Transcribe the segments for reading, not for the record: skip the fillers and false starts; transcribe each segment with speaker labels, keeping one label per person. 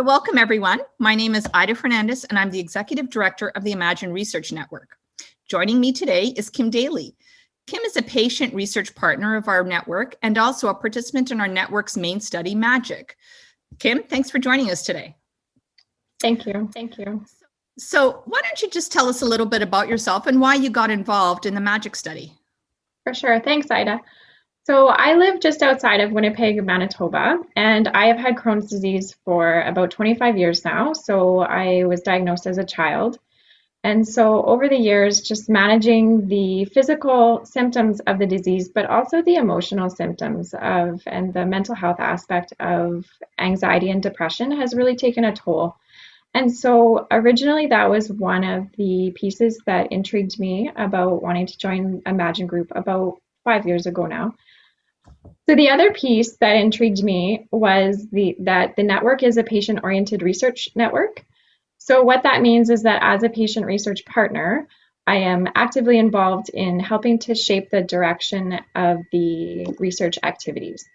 Speaker 1: Welcome, everyone. My name is Ida Fernandez, and I'm the Executive Director of the Imagine Research Network. Joining me today is Kim Daley. Kim is a patient research partner of our network and also a participant in our network's main study, MAGIC. Kim, thanks for joining us today.
Speaker 2: Thank you. Thank you.
Speaker 1: So why don't you just tell us a little bit about yourself and why you got involved in the MAGIC study?
Speaker 2: For sure. Thanks, Ida. So I live just outside of Winnipeg, Manitoba, and I have had Crohn's disease for about 25 years now. So I was diagnosed as a child. And so over the years, just managing the physical symptoms of the disease, but also the emotional symptoms of and the mental health aspect of anxiety and depression has really taken a toll. And so originally that was one of the pieces that intrigued me about wanting to join Imagine Group about 5 years ago now. So the other piece that intrigued me was that the network is a patient-oriented research network. So what that means is that as a patient research partner, I am actively involved in helping to shape the direction of the research activities.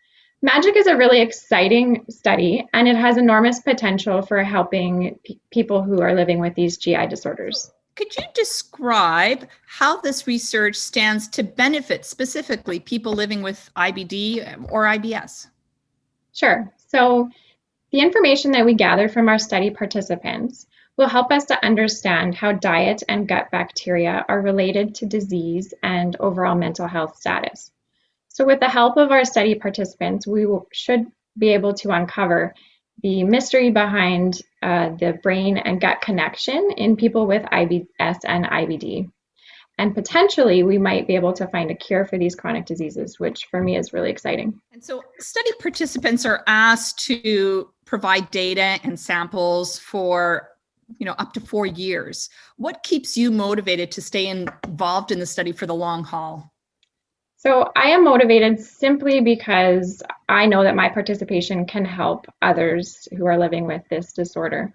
Speaker 2: MAGIC is a really exciting study, and it has enormous potential for helping people who are living with these GI disorders.
Speaker 1: Could you describe how this research stands to benefit specifically people living with IBD or IBS?
Speaker 2: Sure. So the information that we gather from our study participants will help us to understand how diet and gut bacteria are related to disease and overall mental health status. So with the help of our study participants, we should be able to uncover the mystery behind the brain and gut connection in people with IBS and IBD. And potentially, we might be able to find a cure for these chronic diseases, which for me is really exciting.
Speaker 1: And so study participants are asked to provide data and samples for up to 4 years. What keeps you motivated to stay involved in the study for the long haul?
Speaker 2: So I am motivated simply because I know that my participation can help others who are living with this disorder.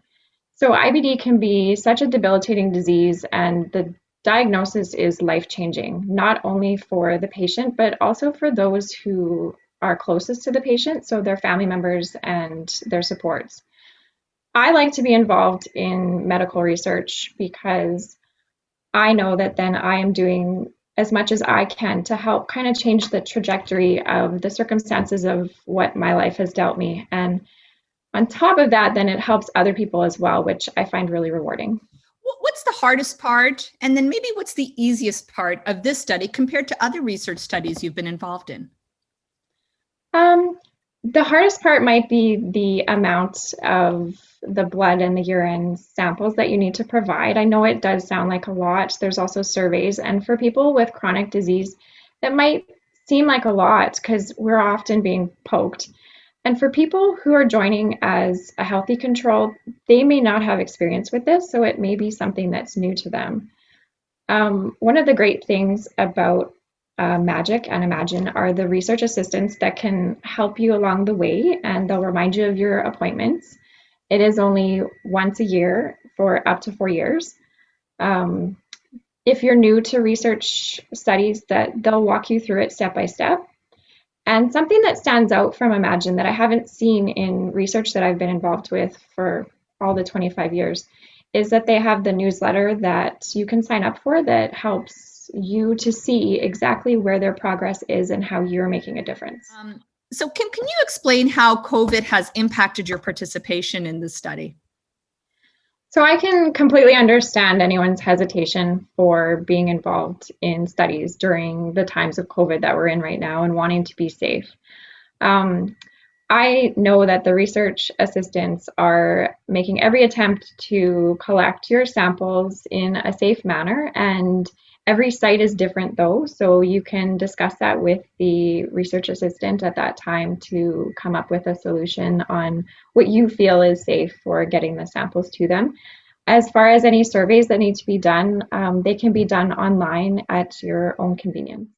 Speaker 2: So IBD can be such a debilitating disease, and the diagnosis is life-changing, not only for the patient, but also for those who are closest to the patient, so their family members and their supports. I like to be involved in medical research because I know that then I am doing as much as I can to help kind of change the trajectory of the circumstances of what my life has dealt me. And on top of that, then it helps other people as well, which I find really rewarding.
Speaker 1: What's the hardest part? And then maybe what's the easiest part of this study compared to other research studies you've been involved in?
Speaker 2: The hardest part might be the amount of the blood and the urine samples that you need to provide. I know it does sound like a lot. There's also surveys, and for people with chronic disease, that might seem like a lot because we're often being poked. And for people who are joining as a healthy control, they may not have experience with this, so it may be something that's new to them. One of the great things about MAGIC and Imagine are the research assistants that can help you along the way, and they'll remind you of your appointments. It is only once a year for up to 4 years. If you're new to research studies, that they'll walk you through it step by step. And something that stands out from Imagine that I haven't seen in research that I've been involved with for all the 25 years is that they have the newsletter that you can sign up for that helps you to see exactly where their progress is and how you're making a difference.
Speaker 1: So Kim, can you explain how COVID has impacted your participation in this study?
Speaker 2: So I can completely understand anyone's hesitation for being involved in studies during the times of COVID that we're in right now and wanting to be safe. I know that the research assistants are making every attempt to collect your samples in a safe manner, and every site is different though, so you can discuss that with the research assistant at that time to come up with a solution on what you feel is safe for getting the samples to them. As far as any surveys that need to be done, they can be done online at your own convenience.